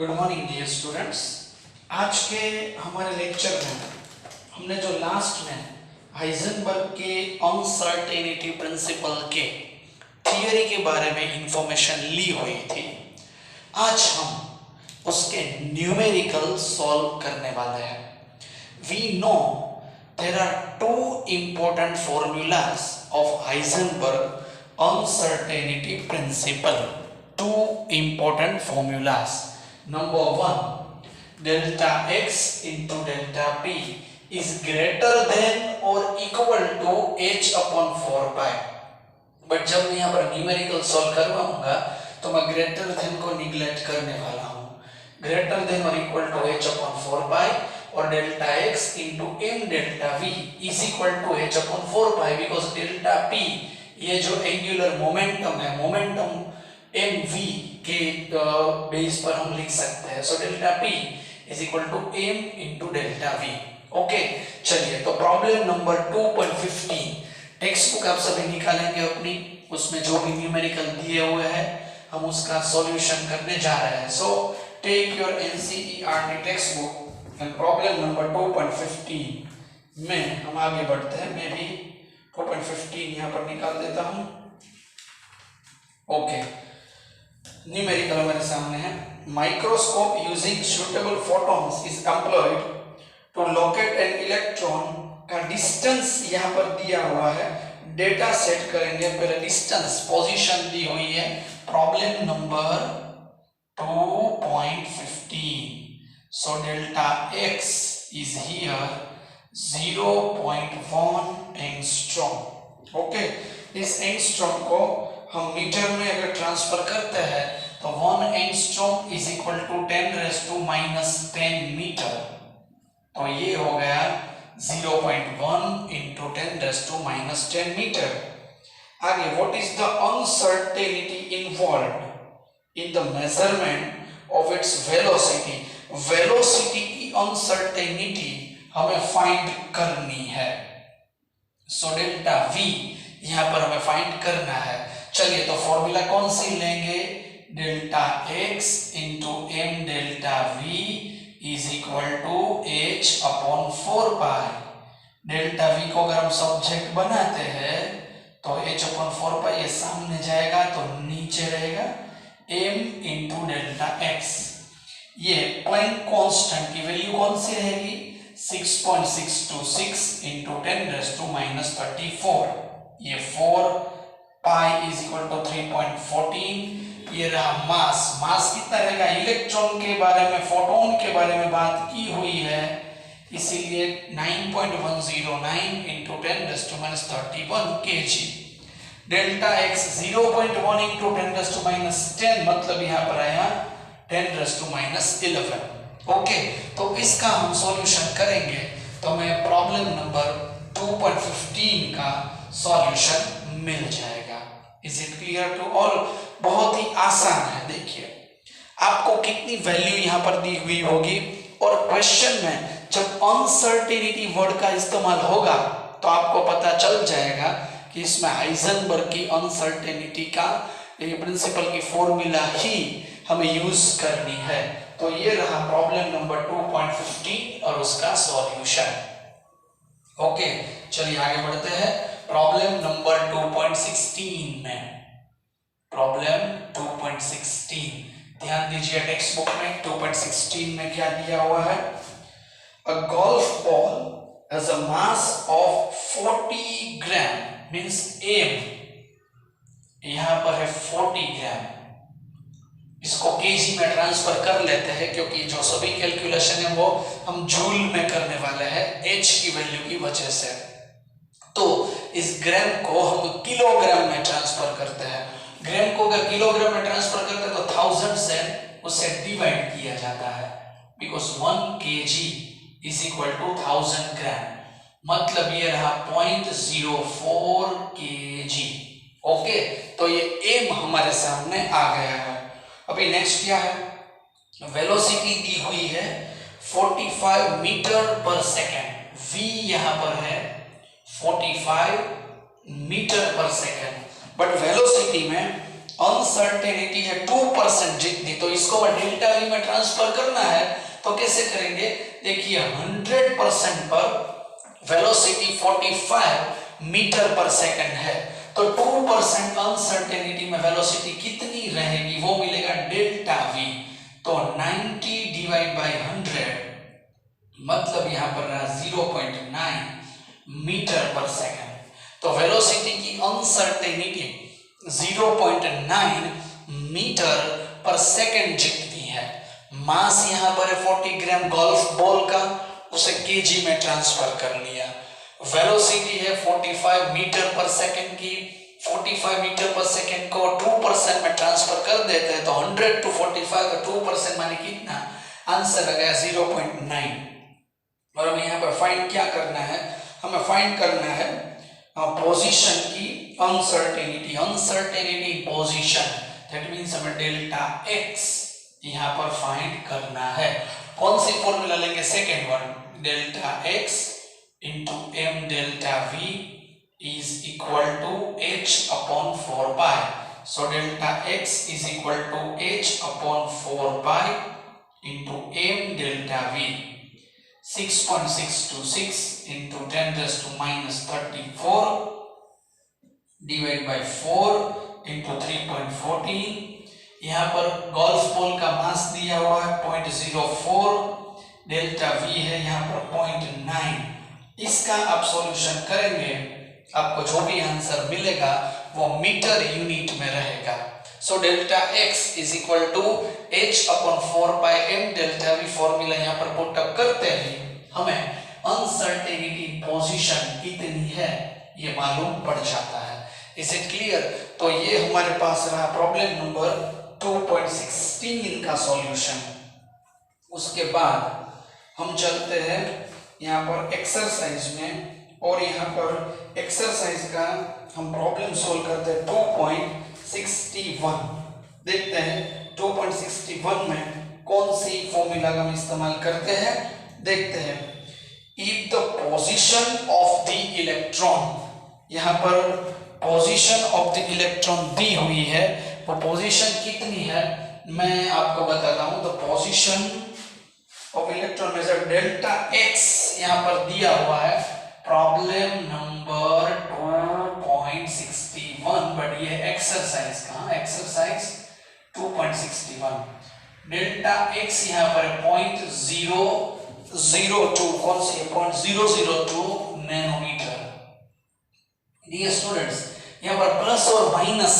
Good morning dear students. आज के हमारे लेक्चर में हमने जो लास्ट में हाइजेनबर्ग के अनसर्टेनिटी प्रिंसिपल के थियरी के बारे में इंफॉर्मेशन ली हुई थी, आज हम उसके न्यूमेरिकल सॉल्व करने वाले हैं। We know there are two important formulas of Heisenberg uncertainty principle. Two important formulas. Number one, delta x into delta p is greater than or equal to h upon 4 pi. But जब मैं यहाँ पर numerical solve करवाऊंगा तो मैं greater than को neglect करने वाला हूँ। ग्रेटर देन और equal to h upon 4 pi और delta x into m delta v is equal to h upon 4 pi, because delta p ये जो एंगुलर मोमेंटम है, मोमेंटम mv के बेस पर हम लिख सकते हैं। So delta p is equal to m into delta v। Okay, चलिए तो प्रॉब्लम नंबर 2.15 टेक्स्ट बुक आप सभी निकालेंगे अपनी, उसमें जो भी न्यूमेरिकल दिए हुए हैं हम उसका सॉल्यूशन करने जा रहे हैं। So take your NCERT textbook and problem number 2.15 में हम आगे बढ़ते हैं। मैं भी 2.15 यहाँ पर निकाल देता हूँ। ओके, न्यूमेरिकल हमारे सामने है। Microscope using suitable photons is employed to locate an electron का डिस्टेंस यहाँ पर दिया हुआ है। डेटा सेट करेंगे, पहले डिस्टेंस पोजीशन दी हुई है। Problem number 2.15। So delta x is here 0.1 angstrom. Okay, इस एंगस्ट्रॉम को हम मीटर में अगर ट्रांसफर करते हैं तो 1 angstrom is equal to 10⁻⁻10 metre. तो ये हो गया 0.1 into 10⁻⁻10 मीटर। आगे, what is the uncertainty involved in the measurement of its velocity. Velocity की अनसर्टेनिटी हमें फाइंड करनी है। सो डेल्टा v यहाँ पर हमें फाइंड करना है। चलिए तो फॉर्मूला कौन सी लेंगे, delta x into m delta v is equal to h upon 4 pi. Delta v को अगर हम सब्जेक्ट बनाते हैं तो h अपॉन 4 पाई ये सामने जाएगा तो नीचे रहेगा m इंटू डेल्टा x। ये प्लैंक कांस्टेंट की वैल्यू कौन सी रहेगी, 6.626 इंटू 10⁻34। ये 4 पाई इज इक्वल टू 3.14। ये रहा मास। मास कितना रहेगा, इलेक्ट्रॉन के बारे में, फोटोन के बारे में बात की हुई है, इसीलिए 9.109 into 10⁻31 kg। Delta x 0.1 into 10⁻10 मतलब यहाँ पर आया 10⁻11। ओके, तो इसका हम सॉल्यूशन करेंगे तो हमें प्रॉब्लम नंबर 2.15 का सॉल्यूशन मिल जाएगा। Is it clear to all? बहुत ही आसान है। देखिए आपको कितनी वैल्यू यहाँ पर दी हुई होगी और क्वेश्चन में जब अनसर्टेनिटी वर्ड का इस्तेमाल होगा तो आपको पता चल जाएगा कि इसमें हाइजेनबर्ग की अनसर्टेनिटी का ये प्रिंसिपल की फॉर्मूला ही हमें यूज करनी है। तो ये रहा प्रॉब्लम नंबर 2.15 और उसका सॉल्यूशन। ओके, चलिए आगे बढ़ते हैं प्रॉब्लम नंबर 2.16 में। प्रॉब्लम 2.16 ध्यान दीजिए टेक्स्ट बुक में 2.16 में क्या दिया हुआ है। अ golf ball has a mass of 40 gram means m यहां पर है 40 ग्राम। इसको केजी में ट्रांसफर कर लेते हैं क्योंकि जो सभी कैलकुलेशन है वो हम जूल में करने वाले हैं h की वैल्यू की वजह से। तो इस ग्राम को हम किलोग्राम में ट्रांसफर करते हैं। ग्राम को अगर किलोग्राम में ट्रांसफर करते हैं तो 1000 से उसे डिवाइड किया जाता है, because 1 kg is equal to 1000 gram. मतलब ये रहा 0.04 kg। ओके, तो ये m हमारे सामने आ गया है। अभी नेक्स्ट क्या है, वेलोसिटी दी हुई है 45 मीटर पर सेकेंड। v यहां पर है 45 मीटर पर सेकेंड, बट वेलोसिटी में अनसर्टेनिटी है 2% जितनी, तो इसको डेल्टा वी में ट्रांसफर करना है तो कैसे करेंगे? देखिए 100% पर वेलोसिटी 45 मीटर पर सेकंड है, तो 2% अनसर्टेनिटी में वेलोसिटी कितनी रहेगी वो मिलेगा डेल्टा वी। तो 90 डिवाइड बाय 100 मतलब यहां पर रहा 0.9 मीटर पर सेकंड। तो वेलोसिटी की अनसर्टेनिटी 0.9 मीटर पर सेकंड जितनी है। मास यहां पर 40 ग्राम गोल्फ बॉल का, उसे केजी में ट्रांसफर कर लिया। वेलोसिटी है 45 मीटर पर सेकंड की, 45 मीटर पर सेकंड को 2% में ट्रांसफर कर देते हैं तो 100 to 45 तो 2% माने कितना? आंसर आ गया 0.9। और हमें यहाँ पर फाइंड क्या करना है? हमें फाइंड करना है पोजीशन की uncertainty, uncertainty position, that means हमें डेल्टा एक्स यहाँ पर फाइंड करना है। कौन सी फॉर्मूला लेंगे? Second one, delta x into m delta v is equal to h upon 4 pi. So delta x is equal to h upon 4 pi into m delta v. 6.626 into 10 raised to minus 34 divided by 4 into 3.14. यहाँ पर golf ball का मास दिया हुआ है 0.04, delta v है यहाँ पर 0.9। इसका आप सॉल्यूशन करेंगे, आपको जो भी आंसर मिलेगा वो मीटर यूनिट में रहेगा। So delta x is equal to h upon 4 pi m delta v formula यहाँ पर पुट अप करते हैं, हमें अनसर्टेनिटी पोजीशन कितनी है ये मालूम पड़ जाता है। Is it clear? तो ये हमारे पास रहा प्रॉब्लम नंबर 2.16 का सॉल्यूशन। उसके बाद हम चलते हैं यहाँ पर एक्सरसाइज में, और यहाँ पर एक्सरसाइज का हम प्रॉब्लम सोल्व करते हैं 2.61। देखते हैं 2.61 में कौन सी फॉर्मूला हम इस्तेमाल करते हैं, देखते हैं। If the position of the electron, यहाँ पर पोजीशन ऑफ द इलेक्ट्रॉन दी हुई है, वो पोजीशन कितनी है मैं आपको बताता हूँ। The position of electron measure delta x यहाँ पर दिया हुआ है, प्रॉब्लम नंबर 2.61, बट ये एक्सरसाइज का, एक्सरसाइज 2.61। डेल्टा एक्स यहाँ पर 0.002, कौन सी है? 0.002 नैनोमीटर। डियर स्टूडेंट्स, यहाँ पर प्लस और माइनस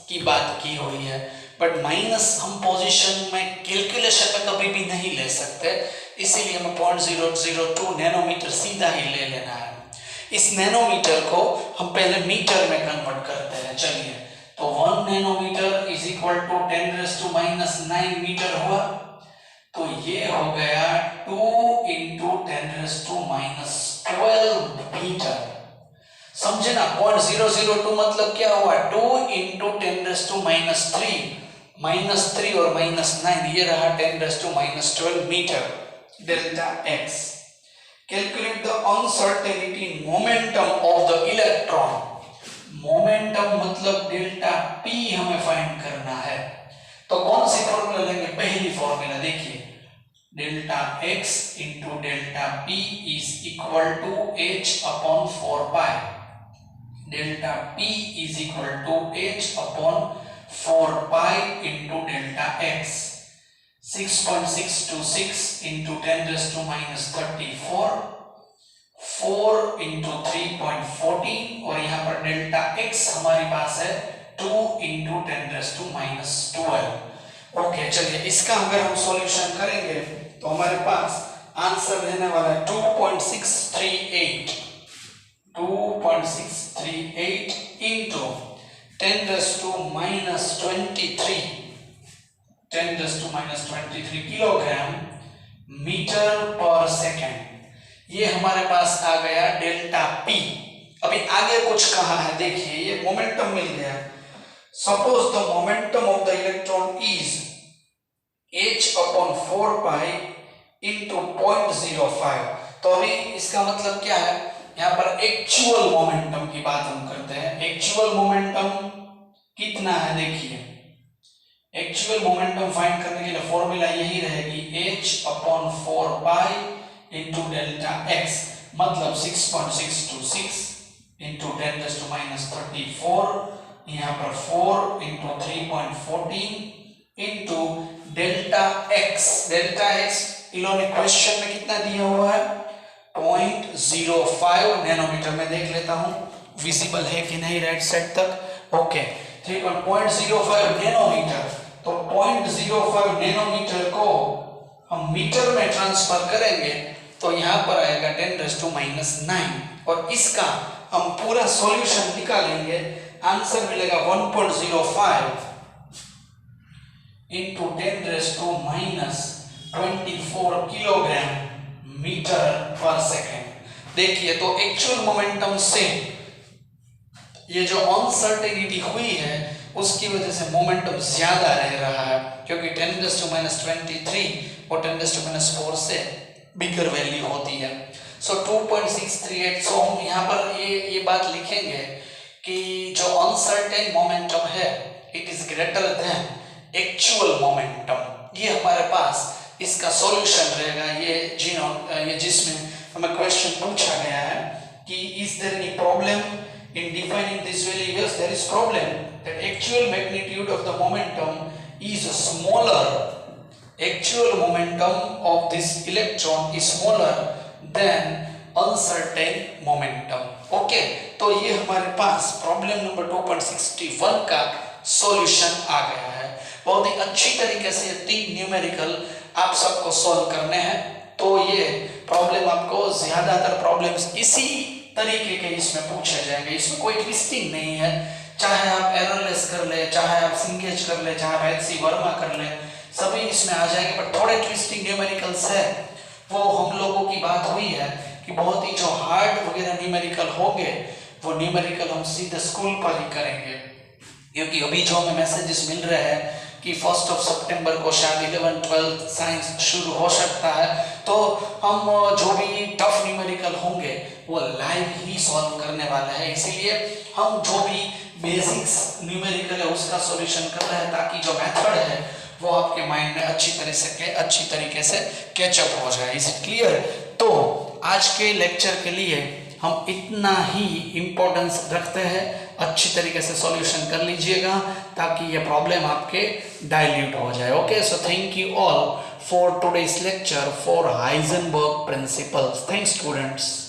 की बात की हुई है, बट माइनस हम पोजीशन में कैलकुलेशन में कभी भी नहीं ले सकते, इसीलिए हमें 0.002 नैनोमीटर सीधा ही ले लेना है। इस नैनोमीटर को हम पहले मीटर में कन्वर्ट करते हैं। चलिए, तो 1 nanometre is equal to 10 raise to minus 9 metre हुआ, तो ये हो गया 2 into 10 raise to minus 12 metre. समझे ना? 0.002 मतलब क्या हुआ? 2 इंटू 10 रेज़ टू माइनस 3 और माइनस 9, ये रहा 10 raise to minus 12 metre. Delta x. Calculate the uncertainty momentum of the electron. Momentum मतलब डेल्टा P हमें फाइंड करना है, तो कौन सी फॉर्मूला लेंगे? पहली फॉर्मूला देखिए, delta x into delta P is equal to h upon 4 pi. Delta P is equal to h upon 4 pi into delta x। 6.626 into 10 raised to minus 34, 4 into 3.14, और यहाँ पर डेल्टा x हमारे पास है 2 into 10 raised to minus 12। Okay, चलिए इसका अगर हम solution करेंगे तो हमारे पास आंसर रहने वाला है 2.638 into 10 raised to minus 23, 10 raised to minus 23 kilogram metre पर सेकेंड। ये हमारे पास आ गया डेल्टा P। अभी आगे कुछ कहा है, देखिए ये मोमेंटम मिल गया। Suppose the momentum of the electron is h upon 4 pi into 0.05। तो अभी इसका मतलब क्या है? यहाँ पर एक्चुअल मोमेंटम की बात हम करते हैं। एक्चुअल मोमेंटम कितना है देखिए, एक्चुअल मोमेंटम फाइंड करने के लिए फॉर्मूला यही रहेगी h/4 into डेल्टा x, मतलब 6.626 into 10⁻34, यहाँ पर 4 into 3.14 into डेल्टा x इन्होंने क्वेश्चन में कितना दिया हुआ है 0.05 नैनोमीटर में देख लेता हूँ विजिबल है कि नहीं राइट साइड तक। ओके 3.05 नैनोमीटर, तो 0.05 नैनोमीटर को हम मीटर में ट्रांसफर करेंगे तो यहाँ पर आएगा 10⁻9 और इसका हम पूरा सॉल्यूशन निकालेंगे, आंसर मिलेगा 1.05 into 10⁻24 किलोग्राम मीटर पर सेकेंड। देखिए तो एक्चुअल मोमेंटम से ये जो अनसर्टेनिटी हुई है उसकी वजह से मोमेंटम ज्यादा रह रहा है, क्योंकि 10⁻23 और 10⁻4 से बिगर वैल्यू होती है। सो 2.638। सो हम यहाँ पर ये बात लिखेंगे कि जो अनसर्टेन मोमेंटम है it is greater than actual momentum. ये हमारे पास इसका सॉल्यूशन रहेगा, ये जिसमें हमें क्वेश्चन पूछा गया है कि is there any problem in defining this value? Yes, there is problem that actual magnitude of the momentum is smaller. Actual momentum of this electron is smaller than uncertain momentum. Okay, तो ये हमारे पास problem number 2.61 का solution आ गया है। बहुत ही अच्छी तरीके से 3 न्यूमेरिकल आप सबको सॉल्व करने हैं। तो ये प्रॉब्लम आपको ज्यादातर प्रॉब्लम्स इसी तरीके के इसमें पूछे जाएंगे, इसमें कोई ट्विस्टिंग नहीं है। चाहे आप एररलेस कर ले, चाहे आप सिंगेज कर ले, चाहे आप एचसी वर्मा कर ले, सभी इसमें आ जाएंगे। बट थोड़े ट्विस्टिंग न्यूमेरिकल्स है, वो हम लोगों की बात हुई है कि बहुत ही जो हार्ड वगैरह न्यूमेरिकल होंगे वो न्यूमेरिकल हम सीधे स्कूल पर ही करेंगे, क्योंकि अभी जो हमें मैसेजेस मिल रहे हैं कि 1 सितंबर को शायद 11-12 साइंस शुरू हो सकता है, तो हम जो भी टफ न्यूमेरिकल होंगे वो लाइव ही सॉल्व करने वाला है। इसीलिए हम जो भी बेसिक्स न्यूमेरिकल है उसका सॉल्यूशन कर रहे हैं, ताकि जो मेथड है वो आपके माइंड में अच्छी तरीके से कैचअप हो जाए। Is it clear? तो आज के लेक्चर के लिए हम इतना ही इम्पोर्टेंस रखते हैं, अच्छी तरीके से सॉल्यूशन कर लीजिएगा ताकि ये प्रॉब्लम आपके डाइल्यूट हो जाए। Okay, so thank you all for today's lecture for Heisenberg principles. Thanks students.